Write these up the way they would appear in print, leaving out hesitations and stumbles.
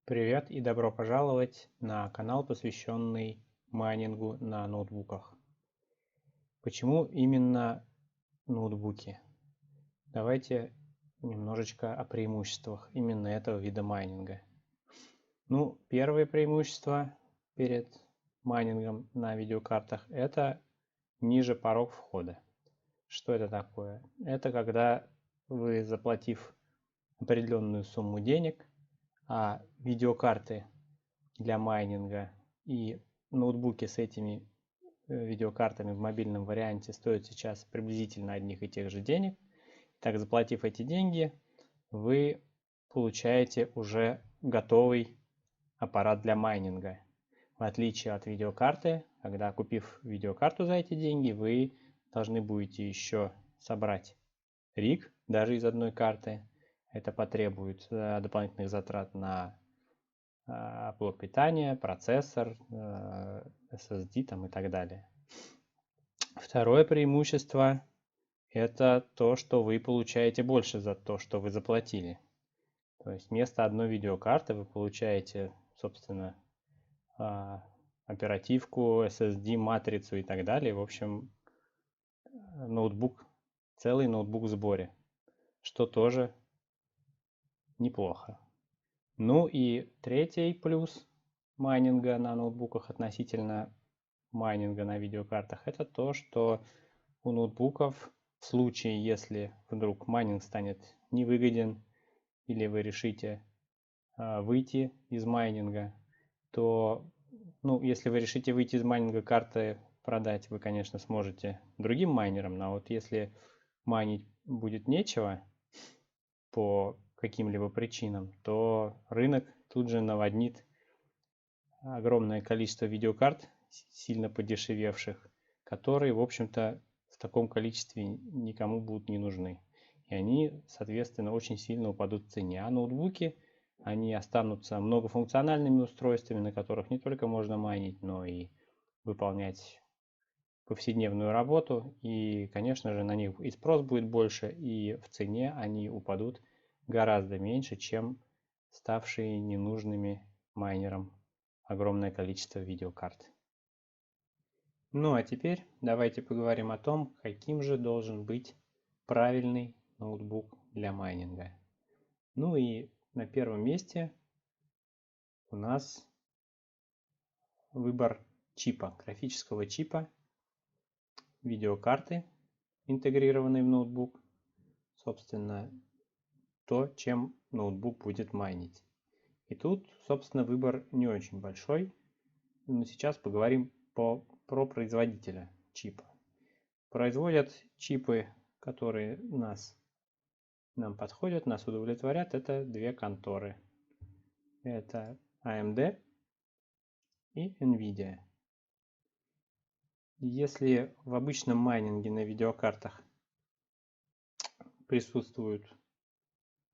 Привет и добро пожаловать на канал, посвященный майнингу на ноутбуках. Почему именно ноутбуки? Давайте немножечко о преимуществах именно этого вида майнинга. Первое преимущество перед майнингом на видеокартах – это ниже порог входа. Что это такое? Это когда вы, заплатив определенную сумму денег, а видеокарты для майнинга и ноутбуки с этими видеокартами в мобильном варианте стоят сейчас приблизительно одних и тех же денег. Так, заплатив эти деньги, вы получаете уже готовый аппарат для майнинга. В отличие от видеокарты, когда, купив видеокарту за эти деньги, вы должны будете еще собрать риг даже из одной карты. Это потребует дополнительных затрат на блок питания, процессор, SSD и так далее. Второе преимущество – это то, что вы получаете больше за то, что вы заплатили. То есть вместо одной видеокарты вы получаете, собственно, оперативку, SSD, матрицу и так далее. В общем, целый ноутбук в сборе, что тоже неплохо. И третий плюс майнинга на ноутбуках относительно майнинга на видеокартах – это то, что у ноутбуков в случае, если вдруг майнинг станет невыгоден или вы решите выйти из майнинга, то, если вы решите выйти из майнинга, карты продать вы, конечно, сможете другим майнерам, но вот если майнить будет нечего по каким-либо причинам, то рынок тут же наводнит огромное количество видеокарт, сильно подешевевших, которые, в общем-то, в таком количестве никому будут не нужны. И они, соответственно, очень сильно упадут в цене. А ноутбуки, они останутся многофункциональными устройствами, на которых не только можно майнить, но и выполнять повседневную работу. И, конечно же, на них и спрос будет больше, и в цене они упадут гораздо меньше, чем ставшие ненужными майнерам огромное количество видеокарт. А теперь давайте поговорим о том, каким же должен быть правильный ноутбук для майнинга. И на первом месте у нас выбор чипа, графического чипа, видеокарты, интегрированной в ноутбук, собственно, то, чем ноутбук будет майнить. И тут, собственно, выбор не очень большой, но сейчас поговорим про производителя чипа. Производят чипы, которые нам подходят, нас удовлетворят. Это две конторы. Это AMD и NVIDIA. Если в обычном майнинге на видеокартах присутствуют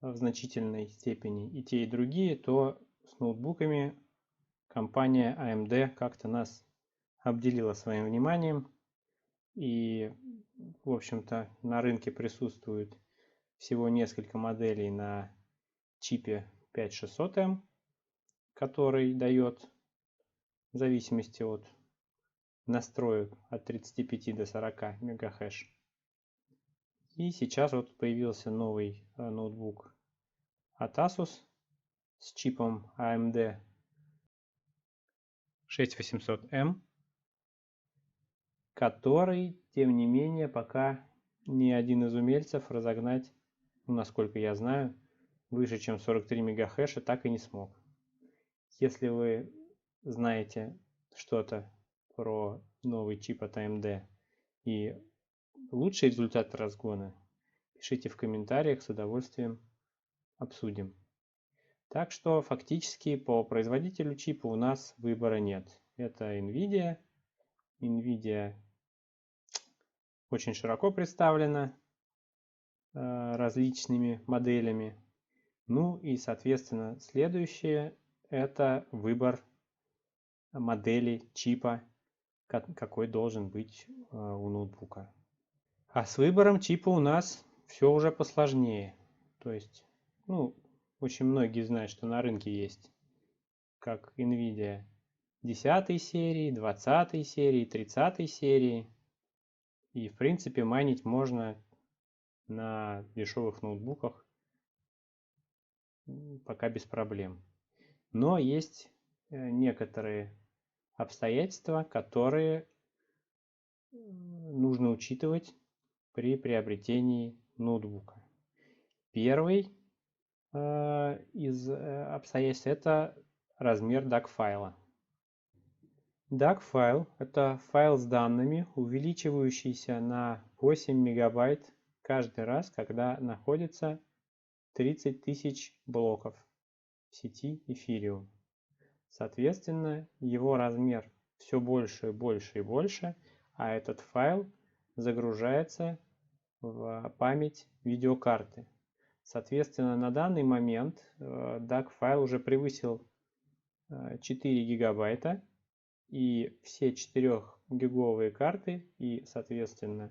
в значительной степени и те, и другие, то с ноутбуками компания AMD как-то нас обделила своим вниманием. И, в общем-то, на рынке присутствует всего несколько моделей на чипе 5600M, который дает, в зависимости от настроек, от 35 до 40 мегахэш. И сейчас вот появился новый ноутбук от Asus с чипом AMD 6800M, который, тем не менее, пока ни один из умельцев разогнать, насколько я знаю, выше, чем 43 мегахэша, так и не смог. Если вы знаете что-то про новый чип от AMD и лучший результат разгона, пишите в комментариях, с удовольствием обсудим. Так что фактически по производителю чипа у нас выбора нет. Это NVIDIA. NVIDIA очень широко представлена различными моделями. И, соответственно, следующее – это выбор модели чипа, какой должен быть у ноутбука. А с выбором чипа у нас все уже посложнее. То есть, очень многие знают, что на рынке есть как NVIDIA 10 серии, 20 серии, 30 серии. И в принципе майнить можно на дешевых ноутбуках пока без проблем. Но есть некоторые обстоятельства, которые нужно учитывать при приобретении ноутбука. Первый из обстоятельств — это размер DAC файла. DAC файл — это файл с данными, увеличивающийся на 8 мегабайт каждый раз, когда находится 30 тысяч блоков в сети Ethereum. Соответственно, его размер все больше и больше и больше, а этот файл загружается в память видеокарты. Соответственно, на данный момент DAC файл уже превысил 4 гигабайта, и все 4-гиговые карты и, соответственно,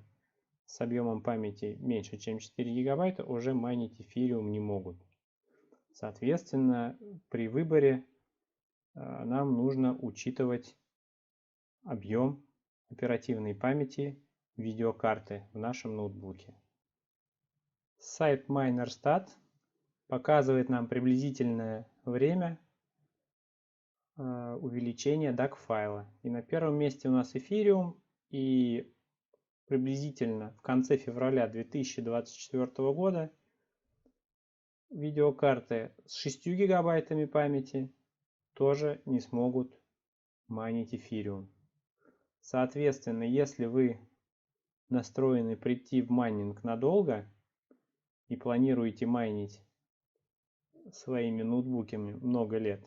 с объемом памяти меньше, чем 4 гигабайта, уже майнить Ethereum не могут. Соответственно, при выборе нам нужно учитывать объем оперативной памяти видеокарты в нашем ноутбуке. Сайт MinerStat показывает нам приблизительное время увеличения DAC файла. И на первом месте у нас Ethereum, и приблизительно в конце февраля 2024 года видеокарты с 6 гигабайтами памяти тоже не смогут майнить Ethereum. Соответственно, если вы настроены прийти в майнинг надолго и планируете майнить своими ноутбуками много лет,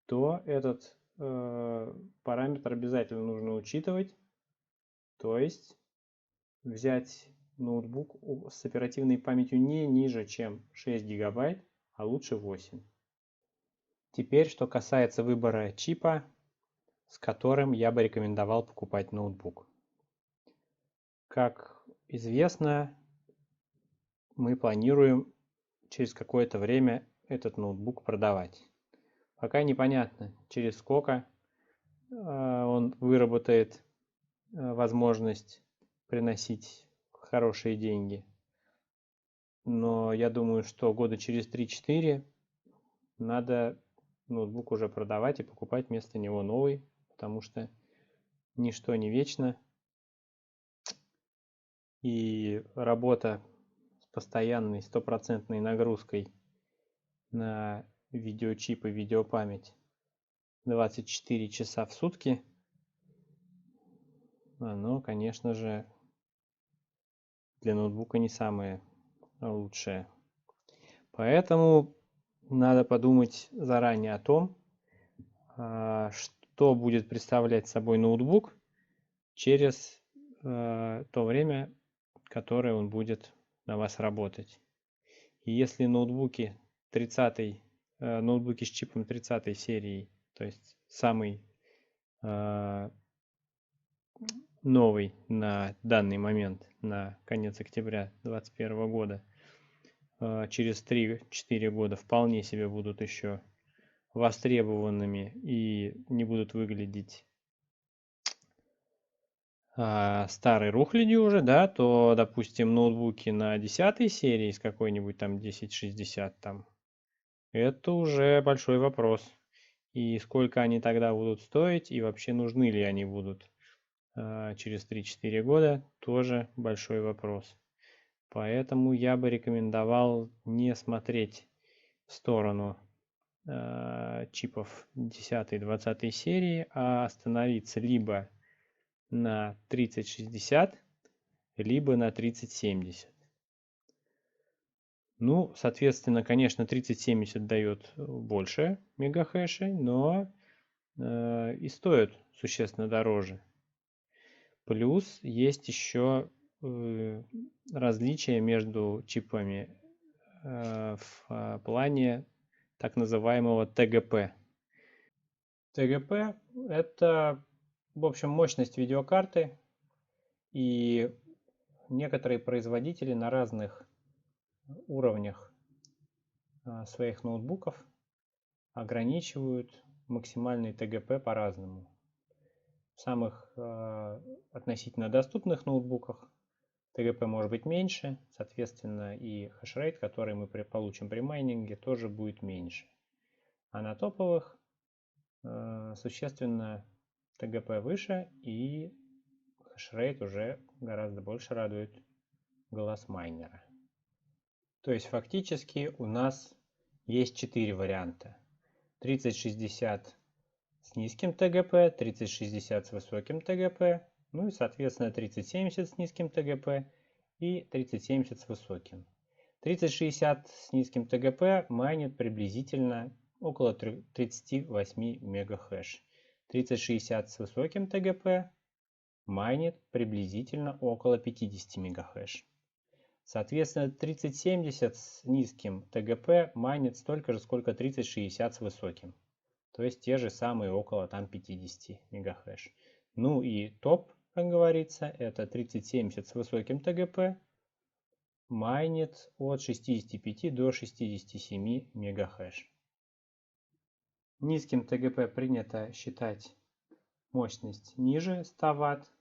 то этот параметр обязательно нужно учитывать, то есть взять ноутбук с оперативной памятью не ниже, чем 6 гигабайт, а лучше 8. Теперь, что касается выбора чипа, с которым я бы рекомендовал покупать ноутбук. Как известно, мы планируем через какое-то время этот ноутбук продавать. Пока непонятно, через сколько он выработает возможность приносить хорошие деньги. Но я думаю, что года через 3-4 надо ноутбук уже продавать и покупать вместо него новый, потому что ничто не вечно. И работа с постоянной стопроцентной нагрузкой на видеочип и видеопамять 24 часа в сутки, оно, конечно же, для ноутбука не самое лучшее. Поэтому надо подумать заранее о том, что будет представлять собой ноутбук через то время, которое он будет на вас работать. И если ноутбуки с чипом 30 серии, то есть самый новый на данный момент, на конец октября 2021 года, через 3-4 года вполне себе будут еще востребованными и не будут выглядеть старой рухлядью уже, да, то, допустим, ноутбуки на 10 серии с какой-нибудь там 1060 там, это уже большой вопрос. И сколько они тогда будут стоить, и вообще нужны ли они будут через 3-4 года, тоже большой вопрос. Поэтому я бы рекомендовал не смотреть в сторону чипов 10-20 серии, а остановиться либо на 3060, либо на 3070. Ну, соответственно, конечно, 3070 дает больше мегахэшей, но и стоит существенно дороже. Плюс есть еще различия между чипами в плане так называемого ТГП. ТГП – это, в общем, мощность видеокарты, и некоторые производители на разных уровнях своих ноутбуков ограничивают максимальный ТГП по-разному. В самых относительно доступных ноутбуках ТГП может быть меньше, соответственно, и хешрейт, который мы получим при майнинге, тоже будет меньше. А на топовых существенно ТГП выше, и хешрейт уже гораздо больше радует глаз майнера. То есть фактически у нас есть 4 варианта. 3060 с низким ТГП, 3060 с высоким ТГП, ну и соответственно 3070 с низким ТГП и 3070 с высоким. 3060 с низким ТГП майнит приблизительно около 38 мегахэш. 3060 с высоким ТГП майнит приблизительно около 50 мегахэш. Соответственно, 3070 с низким ТГП майнит столько же, сколько 3060 с высоким. То есть те же самые около там 50 мегахэш. Ну и топ, как говорится, это 3070 с высоким ТГП майнит от 65 до 67 мегахэш. Низким ТГП принято считать мощность ниже 100 Вт,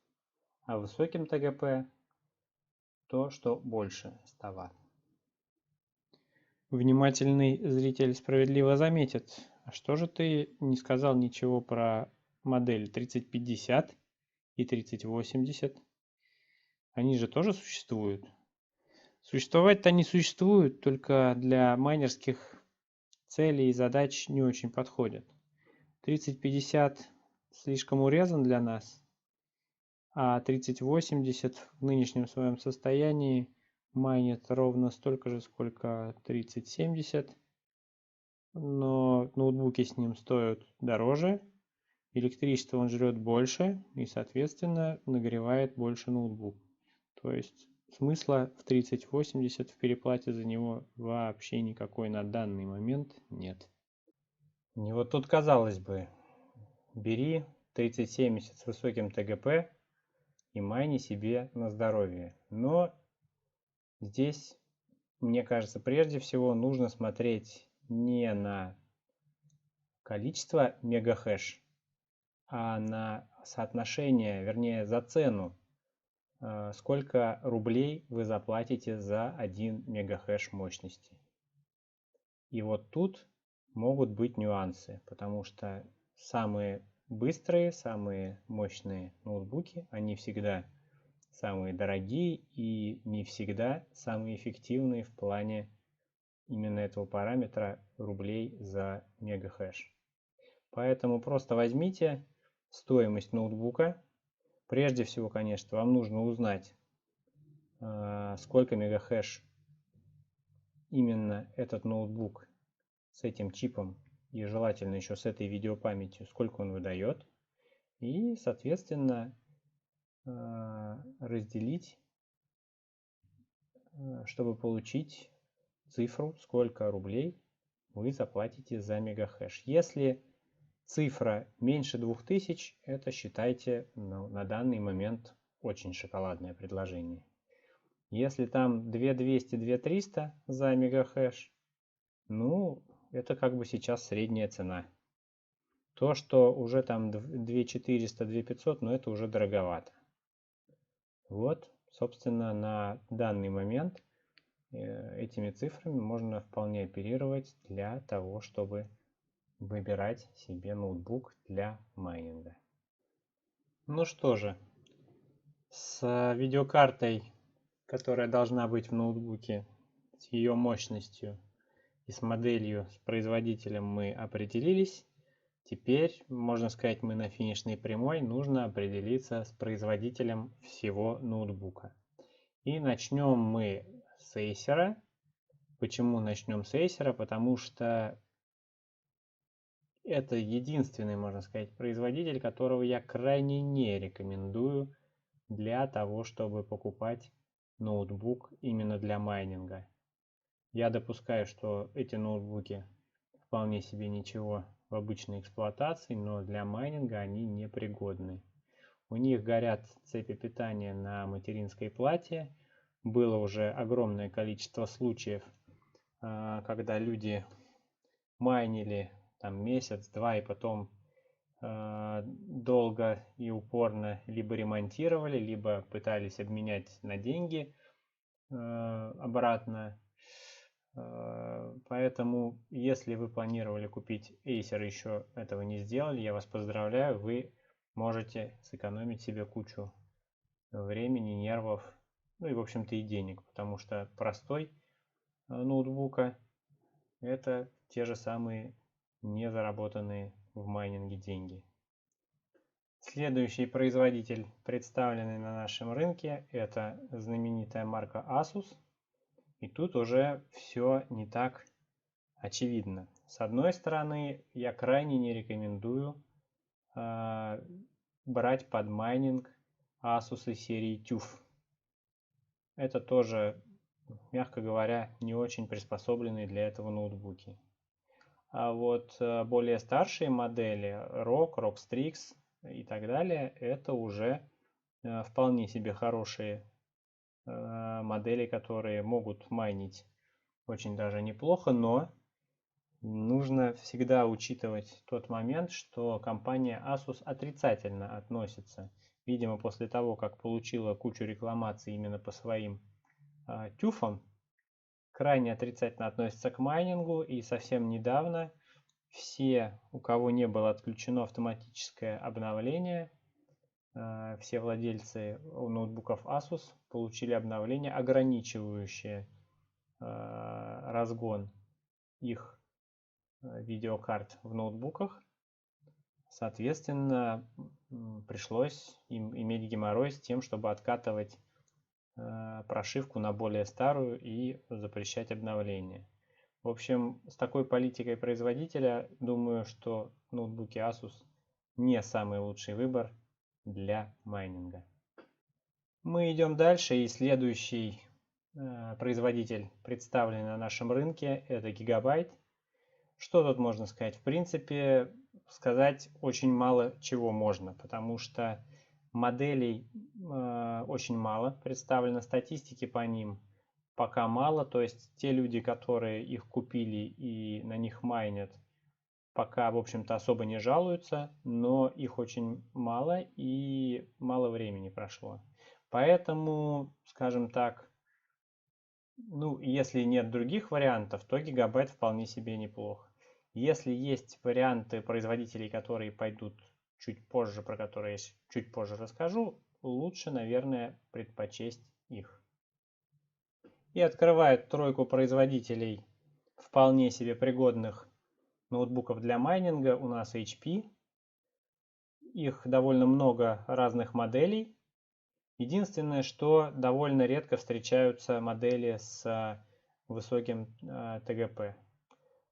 а высоким ТГП то, что больше 100 Вт. Внимательный зритель справедливо заметит, а что же ты не сказал ничего про модель 3050 и 3080? Они же тоже существуют. Существовать-то они существуют, только для майнерских целей и задач не очень подходят. 3050 слишком урезан для нас, а 3080 в нынешнем своем состоянии майнит ровно столько же, сколько 3070, но ноутбуки с ним стоят дороже, электричество он жрет больше и, соответственно, нагревает больше ноутбук. То есть смысла в 3080 в переплате за него вообще никакой на данный момент нет. И вот тут, казалось бы, бери 3070 с высоким ТГП и майни себе на здоровье. Но здесь, мне кажется, прежде всего нужно смотреть не на количество мегахэш, а на соотношение, вернее, за цену, сколько рублей вы заплатите за 1 мегахэш мощности. И вот тут могут быть нюансы, потому что самые быстрые, самые мощные ноутбуки, они всегда самые дорогие и не всегда самые эффективные в плане именно этого параметра рублей за мегахэш. Поэтому просто возьмите стоимость ноутбука. Прежде всего, конечно, вам нужно узнать, сколько мегахэш именно этот ноутбук с этим чипом и желательно еще с этой видеопамятью, сколько он выдает. И, соответственно, разделить, чтобы получить цифру, сколько рублей вы заплатите за мегахэш. Если цифра меньше 2000, это считайте на данный момент очень шоколадное предложение. Если там 2200, 2300 за мегахэш, ну, это как бы сейчас средняя цена. То, что уже там 2400, 2500, но это уже дороговато. Вот, собственно, на данный момент этими цифрами можно вполне оперировать для того, чтобы выбирать себе ноутбук для майнинга. Ну что же, с видеокартой, которая должна быть в ноутбуке, с ее мощностью и с моделью, с производителем мы определились. Теперь, можно сказать, мы на финишной прямой, нужно определиться с производителем всего ноутбука. И начнем мы с Acer. Почему начнем с Acer? Потому что это единственный, можно сказать, производитель, которого я крайне не рекомендую для того, чтобы покупать ноутбук именно для майнинга. Я допускаю, что эти ноутбуки вполне себе ничего в обычной эксплуатации, но для майнинга они непригодны. У них горят цепи питания на материнской плате. Было уже огромное количество случаев, когда люди майнили там месяц-два и потом долго и упорно либо ремонтировали, либо пытались обменять на деньги обратно. Поэтому, если вы планировали купить Acer, еще этого не сделали, я вас поздравляю, вы можете сэкономить себе кучу времени, нервов, ну и, в общем-то, и денег, потому что простой ноутбука это те же самые не заработанные в майнинге деньги. Следующий производитель, представленный на нашем рынке, это знаменитая марка Asus. И тут уже все не так очевидно. С одной стороны, я крайне не рекомендую брать под майнинг Asus серии TUF. Это тоже, мягко говоря, не очень приспособленные для этого ноутбуки. А вот более старшие модели, ROG, ROG Strix и так далее, это уже вполне себе хорошие модели, которые могут майнить очень даже неплохо, но нужно всегда учитывать тот момент, что компания Asus отрицательно относится, видимо, после того, как получила кучу рекламаций именно по своим тюфам, крайне отрицательно относится к майнингу, и совсем недавно все, у кого не было отключено автоматическое обновление, все владельцы ноутбуков Asus получили обновление, ограничивающее разгон их видеокарт в ноутбуках. Соответственно, пришлось им иметь геморрой с тем, чтобы откатывать прошивку на более старую и запрещать обновление. В общем, с такой политикой производителя, думаю, что ноутбуки Asus не самый лучший выбор для майнинга. Мы идем дальше, и следующий производитель, представленный на нашем рынке, это Gigabyte. Что тут можно сказать? В принципе, сказать очень мало чего можно, потому что моделей очень мало представлено, статистики по ним пока мало, то есть те люди, которые их купили и на них майнят, пока, в общем-то, особо не жалуются, но их очень мало и мало времени прошло. Поэтому, скажем так, ну, если нет других вариантов, то Gigabyte вполне себе неплохо. Если есть варианты производителей, которые пойдут чуть позже, про которые я чуть позже расскажу, лучше, наверное, предпочесть их. И открывает тройку производителей вполне себе пригодных ноутбуков для майнинга у нас HP. Их довольно много разных моделей. Единственное, что довольно редко встречаются модели с высоким ТГП.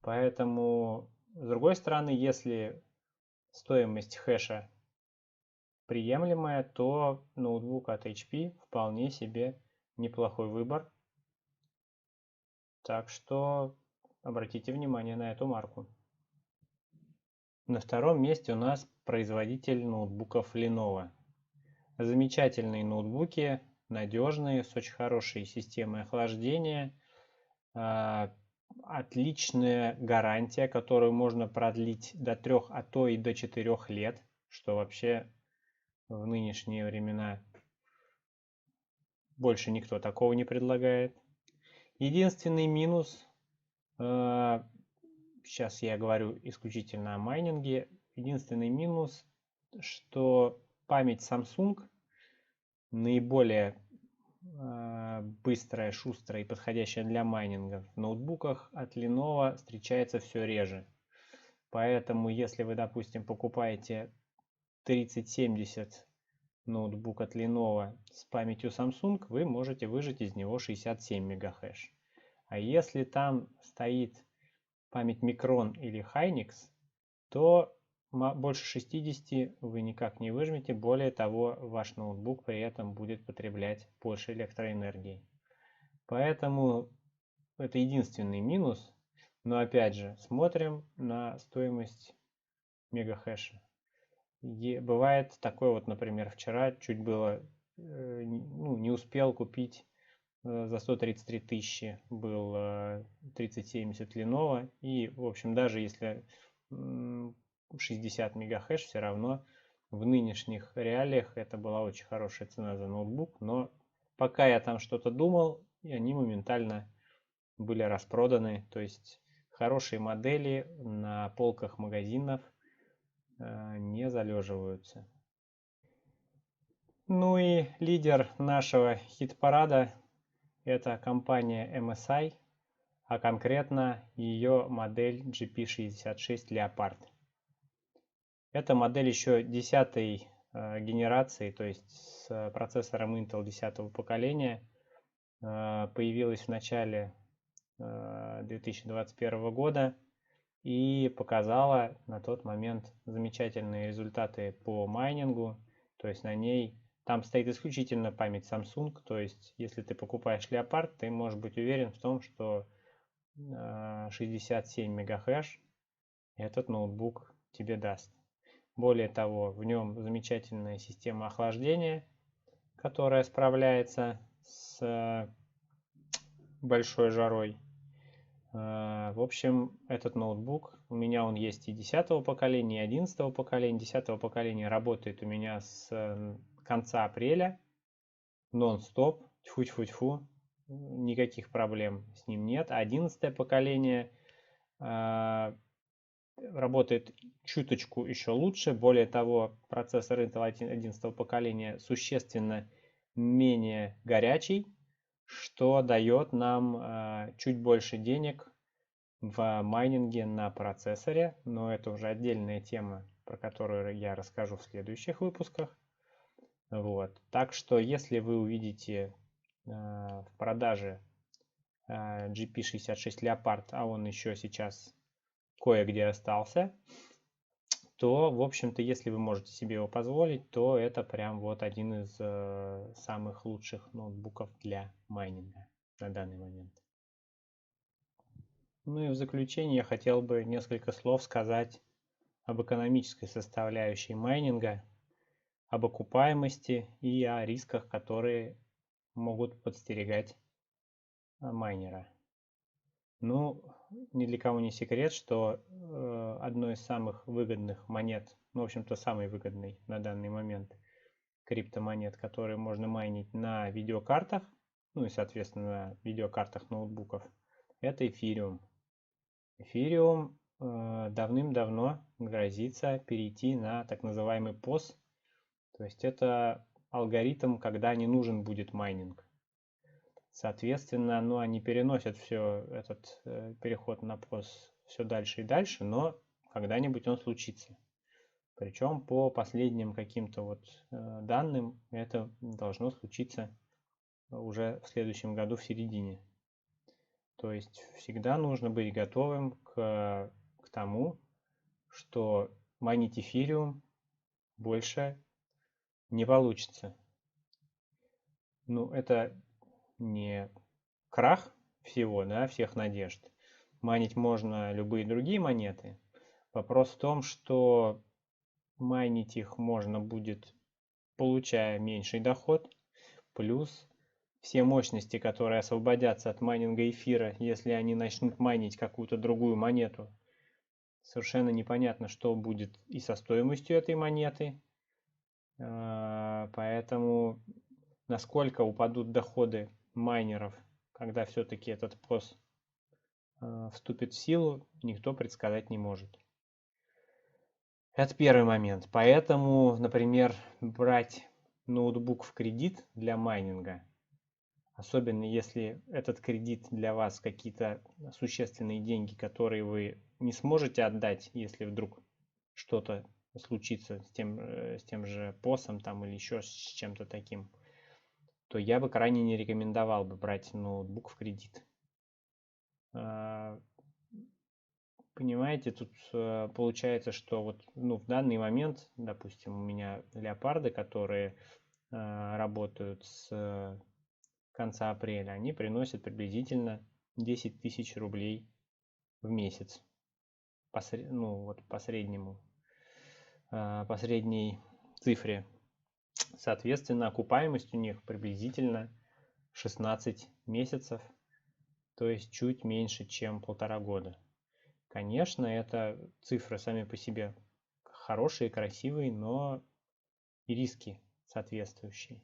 Поэтому, с другой стороны, если стоимость хэша приемлемая, то ноутбук от HP вполне себе неплохой выбор. Так что обратите внимание на эту марку. На втором месте у нас производитель ноутбуков Lenovo. Замечательные ноутбуки, надежные, с очень хорошей системой охлаждения, отличная гарантия, которую можно продлить до 3, а то и до 4 лет, что вообще в нынешние времена больше никто такого не предлагает. Единственный минус, сейчас я говорю исключительно о майнинге, единственный минус, что память Samsung наиболее быстрая, шустрая и подходящая для майнинга в ноутбуках от Lenovo встречается все реже. Поэтому, если вы, допустим, покупаете 3070 ноутбук от Lenovo с памятью Samsung, вы можете выжать из него 67 мегахэш. А если там стоит память Micron или Hynix, то больше 60 вы никак не выжмете. Более того, ваш ноутбук при этом будет потреблять больше электроэнергии. Поэтому это единственный минус. Но опять же, смотрим на стоимость мегахэша. Бывает такое вот, например, вчера чуть было не успел купить за 133 тысячи был 3070 Lenovo. И, в общем, даже если 60 мегахэш все равно в нынешних реалиях это была очень хорошая цена за ноутбук, но пока я там что-то думал, и они моментально были распроданы, то есть хорошие модели на полках магазинов не залеживаются. Ну и лидер нашего хит-парада – это компания MSI, а конкретно ее модель GP66 Leopard. Эта модель еще 10-й генерации, то есть с процессором Intel 10-го поколения, появилась в начале 2021 года и показала на тот момент замечательные результаты по майнингу, то есть на ней там стоит исключительно память Samsung, то есть если ты покупаешь Leopard, ты можешь быть уверен в том, что 67 мегахэш этот ноутбук тебе даст. Более того, в нем замечательная система охлаждения, которая справляется с большой жарой. В общем, этот ноутбук, у меня он есть и 10-го поколения, и 11-го поколения. 10-го поколения работает у меня с конца апреля, нон-стоп, тьфу-тьфу-тьфу, никаких проблем с ним нет. 11-е поколение работает чуточку еще лучше. Более того, процессор Intel 11 поколения существенно менее горячий, что дает нам чуть больше денег в майнинге на процессоре. Но это уже отдельная тема, про которую я расскажу в следующих выпусках. Вот. Так что, если вы увидите в продаже GP66 Leopard, а он еще сейчас кое-где остался, то, в общем-то, если вы можете себе его позволить, то это прям вот один из самых лучших ноутбуков для майнинга на данный момент. Ну и в заключение я хотел бы несколько слов сказать об экономической составляющей майнинга, об окупаемости и о рисках, которые могут подстерегать майнера. Ну, ни для кого не секрет, что одной из самых выгодных монет, ну, в общем-то, самый выгодный на данный момент криптомонет, которые можно майнить на видеокартах, ну и, соответственно, на видеокартах ноутбуков, это эфириум. Эфириум давным-давно грозится перейти на так называемый POS, то есть это алгоритм, когда не нужен будет майнинг. Соответственно, ну, они переносят все этот переход на POS все дальше и дальше, но когда-нибудь он случится. Причем по последним каким-то вот данным это должно случиться уже в следующем году в середине. То есть всегда нужно быть готовым к тому, что майнить эфириум больше не получится. Ну, это не крах всего, да, всех надежд. Майнить можно любые другие монеты. Вопрос в том, что майнить их можно будет, получая меньший доход, плюс все мощности, которые освободятся от майнинга эфира, если они начнут майнить какую-то другую монету, совершенно непонятно, что будет и со стоимостью этой монеты. Поэтому насколько упадут доходы майнеров, когда все-таки этот POS вступит в силу, никто предсказать не может. Это первый момент. Поэтому, например, брать ноутбук в кредит для майнинга, особенно если этот кредит для вас какие-то существенные деньги, которые вы не сможете отдать, если вдруг что-то случится с тем же POS там, или еще с чем-то таким, то я бы крайне не рекомендовал бы брать ноутбук в кредит. Понимаете, тут получается, что вот, ну, в данный момент, допустим, у меня леопарды, которые работают с конца апреля, они приносят приблизительно 10 тысяч рублей в месяц. Ну, вот по средней цифре. Соответственно, окупаемость у них приблизительно 16 месяцев, то есть чуть меньше, чем 1,5 года. Конечно, это цифры сами по себе хорошие, красивые, но и риски соответствующие.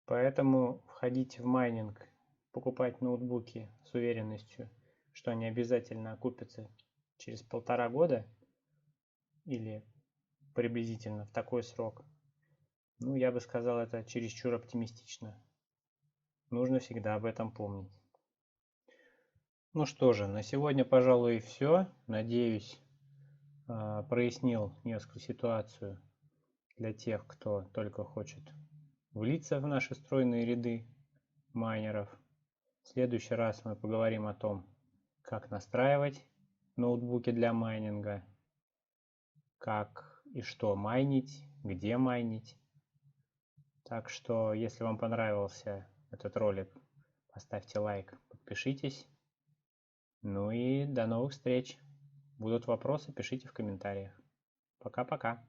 Поэтому входить в майнинг, покупать ноутбуки с уверенностью, что они обязательно окупятся через 1,5 года или приблизительно в такой срок, ну, я бы сказал, это чересчур оптимистично. Нужно всегда об этом помнить. Ну что же, на сегодня, пожалуй, все. Надеюсь, прояснил несколько ситуацию для тех, кто только хочет влиться в наши стройные ряды майнеров. В следующий раз мы поговорим о том, как настраивать ноутбуки для майнинга, как и что майнить, где майнить. Так что, если вам понравился этот ролик, поставьте лайк, подпишитесь. Ну и до новых встреч. Будут вопросы, пишите в комментариях. Пока-пока.